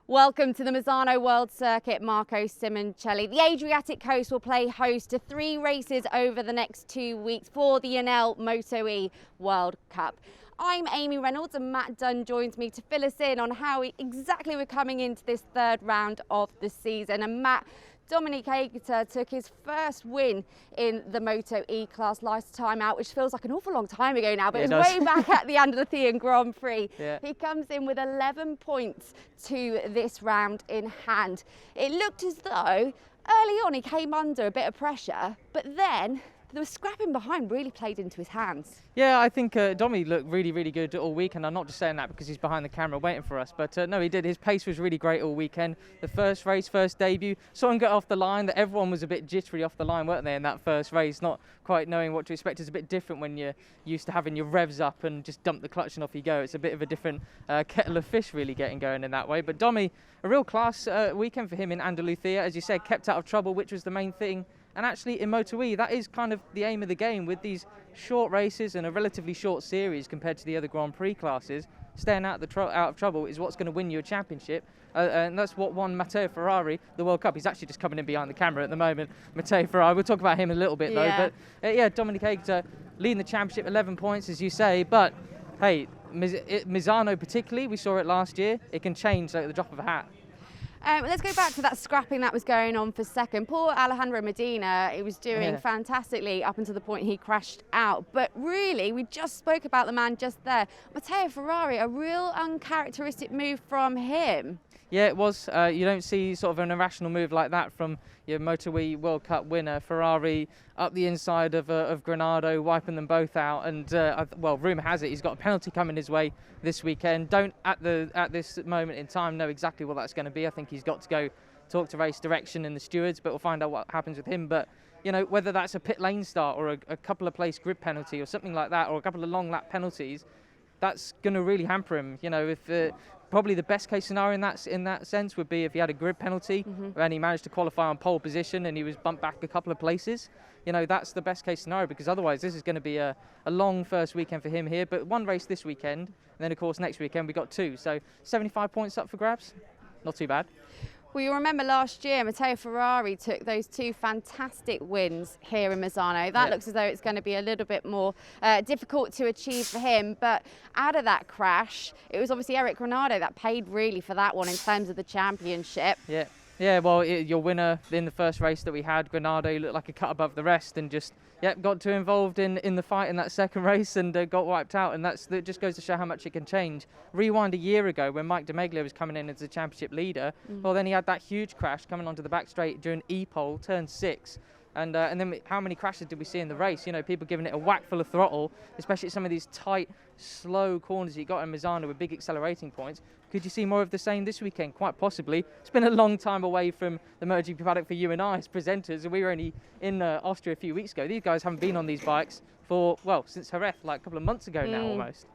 Welcome to the Misano World Circuit, Marco Simoncelli. The Adriatic coast will play host to 3 races over the next 2 weeks for the Enel MotoGP World Cup. I'm Amy Reynolds and Matt Dunn joins me to fill us in on how exactly we're coming into this 3rd round of the season. And Matt, Dominic Aegerter took his first win in the Moto E class last time out, which feels like an awful long time ago now, but it was way back at the Andalusian Grand Prix. Yeah. He comes in with 11 points to this round in hand. It looked as though early on he came under a bit of pressure, but then the scrapping behind really played into his hands. Yeah, I think Domi looked really good all weekend. I'm not just saying that because he's behind the camera waiting for us, but no, he did. His pace was really great all weekend. The first race, first debut, saw him get off the line. That everyone was a bit jittery off the line, weren't they, in that first race, not quite knowing what to expect. It's a bit different when you're used to having your revs up and just dump the clutch and off you go. It's a bit of a different kettle of fish really getting going in that way. But Domi, a real class weekend for him in Andalusia. As you said, kept out of trouble, which was the main thing. And actually in Moto E, that is kind of the aim of the game with these short races and a relatively short series compared to the other Grand Prix classes. Staying out of trouble is what's going to win you a championship. And that's what won Matteo Ferrari the World Cup. He's actually just coming in behind the camera at the moment, Matteo Ferrari. We'll talk about him a little bit though. But yeah, Dominic Aegerter leading the championship, 11 points as you say. But hey, Misano particularly, we saw it last year. It can change like the drop of a hat. Let's go back to that scrapping that was going on for second. Poor Alejandro Medina, he was doing fantastically up until the point he crashed out. But really, we just spoke about the man just there. Matteo Ferrari, a real uncharacteristic move from him. Yeah, it was. You don't see sort of an irrational move like that from your MotoGP World Cup winner. Ferrari up the inside of Granado, wiping them both out. And, well, rumour has it he's got a penalty coming his way this weekend. Don't, at this moment in time, know exactly what that's going to be. I think he's got to go talk to race direction and the stewards, but we'll find out what happens with him. But, you know, whether that's a pit lane start or a couple of place grid penalty or something like that, or a couple of long lap penalties, that's going to really hamper him. You know, if probably the best case scenario in that sense would be if he had a grid penalty and he managed to qualify on pole position and he was bumped back a couple of places. You know, that's the best case scenario, because otherwise this is going to be a long first weekend for him here. But 1 race this weekend, and then of course next weekend we got 2. So 75 points up for grabs. Not too bad. Well, you remember last year, Matteo Ferrari took those 2 fantastic wins here in Misano. That looks as though it's going to be a little bit more difficult to achieve for him. But out of that crash, it was obviously Eric Granado that paid really for that one in terms of the championship. Yeah, well, your winner in the first race that we had, Granado, looked like a cut above the rest and just got too involved in the fight in that second race and got wiped out. And that just goes to show how much it can change. Rewind a year ago when Mike D'Ameglio was coming in as the championship leader. Well, then he had that huge crash coming onto the back straight during E-pole, turn 6. And then how many crashes did we see in the race? You know, people giving it a whack full of throttle, especially at some of these tight, slow corners you got in Misano with big accelerating points. Could you see more of the same this weekend? Quite possibly. It's been a long time away from the MotoGP paddock for you and I as presenters, and we were only in Austria a few weeks ago. These guys haven't been on these bikes for, well, since Jerez, like a couple of months ago now almost.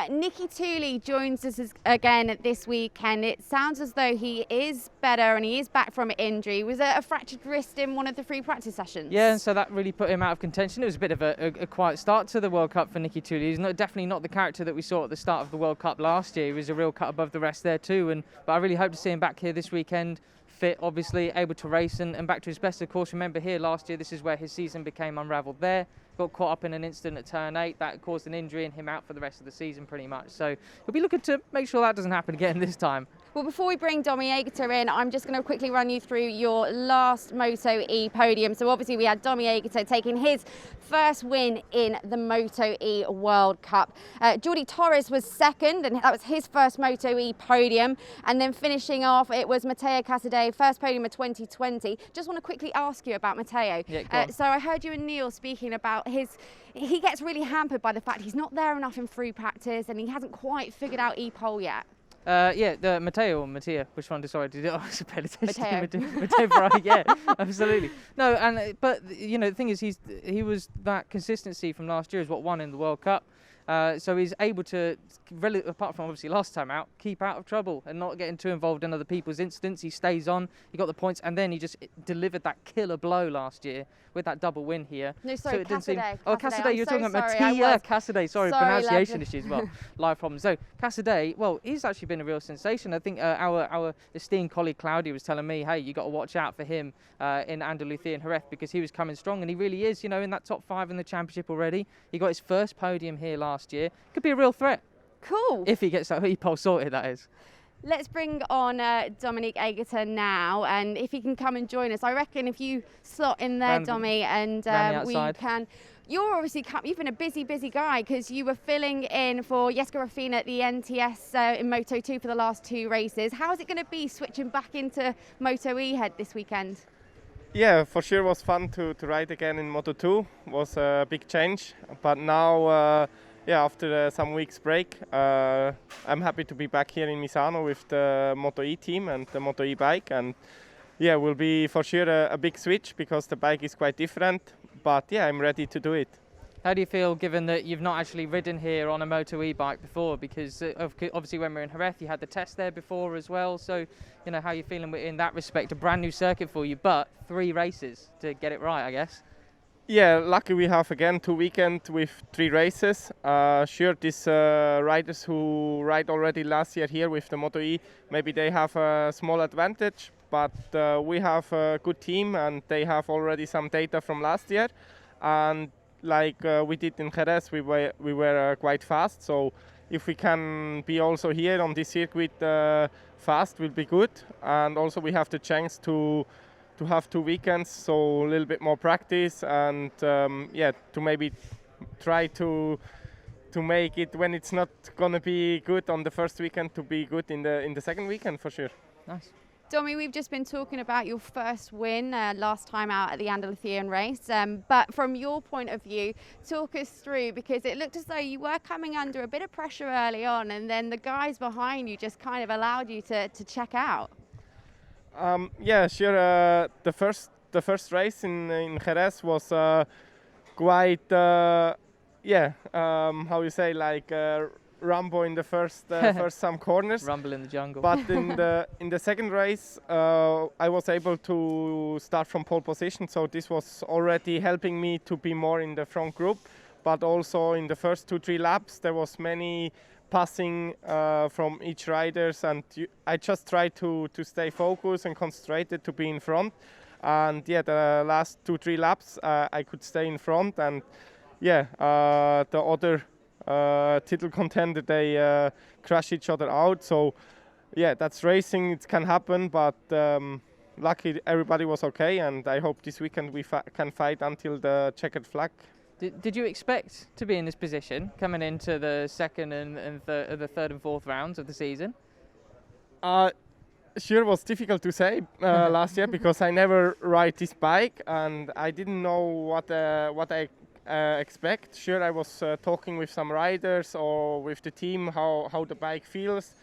Nicky Tully joins us again this weekend. It sounds as though he is better and he is back from injury. Was it a fractured wrist in one of the free practice sessions? Yeah, and so that really put him out of contention. It was a bit of a quiet start to the World Cup for Nicky Tully. He's definitely not the character that we saw at the start of the World Cup last year. He was a real cut above the rest there too. But I really hope to see him back here this weekend. Fit, obviously, able to race and back to his best. Of course, remember here last year, this is where his season became unravelled there. Got caught up in an incident at turn 8 that caused an injury and him out for the rest of the season pretty much. So he'll be looking to make sure that doesn't happen again this time. Well, before we bring Domi Aegerter in, I'm just going to quickly run you through your last Moto E podium. So obviously we had Domi Aegerter taking his first win in the Moto E World Cup. Jordi Torres was second, and that was his first Moto E podium. And then finishing off, it was Matteo Casadei, first podium of 2020. Just want to quickly ask you about Matteo. Yeah, so I heard you and Neil speaking about he gets really hampered by the fact he's not there enough in free practice and he hasn't quite figured out e-pole yet. The Matteo or Mattia, which one decided? I was paying attention. Matteo Ferrari, yeah, absolutely. No, but you know the thing is, he was that consistency from last year is what won in the World Cup. So he's able to, apart from obviously last time out, keep out of trouble and not getting too involved in other people's incidents. He stays on, he got the points, and then he just delivered that killer blow last year with that double win here. No, sorry, so it didn't seem. Cassidy. Oh, Cassidy, you're so talking about sorry, Mattia Cassidy. Sorry, pronunciation lovely. issues as well. Live problems. So Cassidy, well, he's actually been a real sensation. I think our esteemed colleague Claudia was telling me, hey, you got to watch out for him in Andalusia and Jerez, because he was coming strong, and he really is, you know, in that top 5 in the championship already. He got his first podium here last year. Could be a real threat. Cool. If he gets that e-pole sorted, that is. Let's bring on Dominique Egerton now, and if he can come and join us. I reckon if you slot in there, Dommy, and we can. You're obviously you've been a busy guy, because you were filling in for Jessica Raffina at the NTS in Moto2 for the last 2 races. How is it going to be switching back into Moto E head this weekend? Yeah, for sure was fun to ride again in Moto2. Was a big change, but now after some weeks break, I'm happy to be back here in Misano with the Moto E team and the Moto E bike, and yeah, will be for sure a big switch, because the bike is quite different. But yeah, I'm ready to do it. How do you feel, given that you've not actually ridden here on a Moto E bike before? Because obviously when we were in Jerez, you had the test there before as well. So, you know, how are you feeling in that respect? A brand new circuit for you, but 3 races to get it right, I guess. Yeah, lucky we have again 2 weekends with 3 races. Sure, these riders who ride already last year here with the Moto E, maybe they have a small advantage, but we have a good team, and they have already some data from last year. And like we did in Jerez, we were quite fast. So if we can be also here on this circuit fast, will be good. And also we have the chance to have 2 weekends, so a little bit more practice, and to maybe try to make it, when it's not gonna be good on the first weekend, to be good in the second weekend for sure. Nice. Dommy, we've just been talking about your first win last time out at the Andalusian race, but from your point of view, talk us through, because it looked as though you were coming under a bit of pressure early on, and then the guys behind you just kind of allowed you to check out. Yeah, sure. The first race in Jerez was quite how you say, like Rambo in the first some corners. Rumble in the jungle. But in the second race, I was able to start from pole position, so this was already helping me to be more in the front group. But also in the first 2-3 laps, there was many passing from each riders, and I just tried to stay focused and concentrated to be in front. And yeah, the last 2-3 laps I could stay in front, and yeah, the other title contender, they crash each other out. So yeah, that's racing, it can happen, but luckily everybody was okay, and I hope this weekend we can fight until the checkered flag. Did you expect to be in this position coming into the second and the third and fourth rounds of the season? Sure, it was difficult to say last year, because I never ride this bike and I didn't know what I expect. Sure, I was talking with some riders or with the team how the bike feels,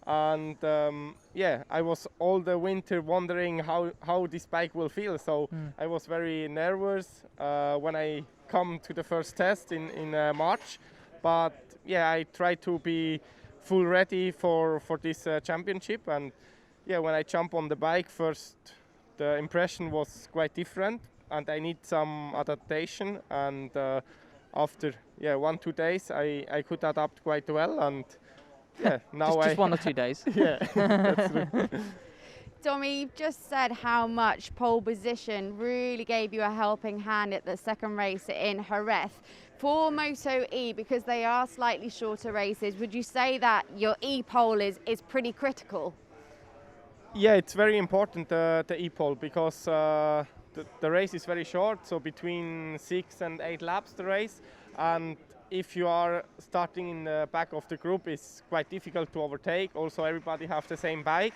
and I was all the winter wondering how this bike will feel. So I was very nervous when I come to the first test in March, but yeah, I tried to be full ready for this championship. And yeah, when I jump on the bike first, the impression was quite different, and I need some adaptation. And after 1-2 days, I could adapt quite well. And yeah, now just 1 or 2 days. Yeah, that's true. Dommy, you've just said how much pole position really gave you a helping hand at the second race in Jerez. For Moto E, because they are slightly shorter races, would you say that your E-pole is pretty critical? Yeah, it's very important, the E-pole, because the race is very short, so between 6 and 8 laps the race, and if you are starting in the back of the group, it's quite difficult to overtake. Also, everybody have the same bike,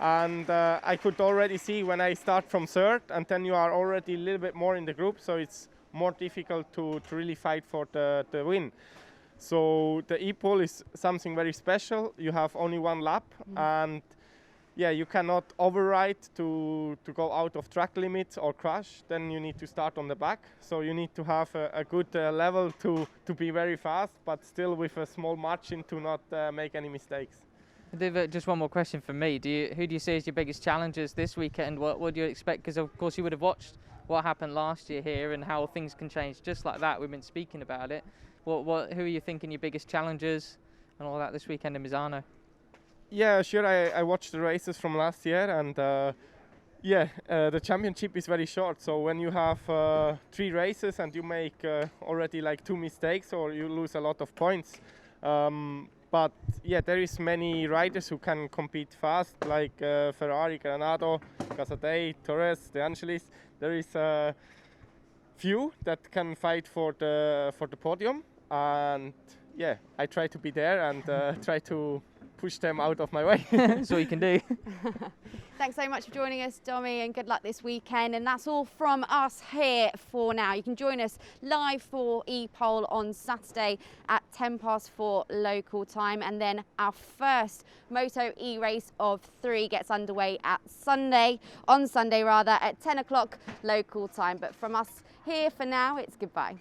and I could already see when I start from third, and then you are already a little bit more in the group, so it's more difficult to really fight for the win. So the E-pole is something very special. You have only 1 lap, and yeah, you cannot override to go out of track limits or crash. Then you need to start on the back. So you need to have a good level to be very fast, but still with a small margin to not make any mistakes. Just one more question from me. Who do you see as your biggest challenges this weekend? What do you expect? Because of course you would have watched what happened last year here and how things can change just like that. We've been speaking about it. Who are you thinking your biggest challenges and all that this weekend in Misano? Yeah, sure. I watched the races from last year, and the championship is very short. So when you have 3 races and you make already like 2 mistakes, or you lose a lot of points. But yeah, there is many riders who can compete fast, like Ferrari, Granado, Casadei, Torres, De Angelis. There is a few that can fight for the podium, and yeah, I try to be there and try to push them out of my way. That's what you can do. Thanks so much for joining us, Domi, and good luck this weekend. And that's all from us here for now. You can join us live for ePole on Saturday at 4:10 local time. And then our first Moto E race of 3 gets underway on Sunday at 10 o'clock local time. But from us here for now, it's goodbye.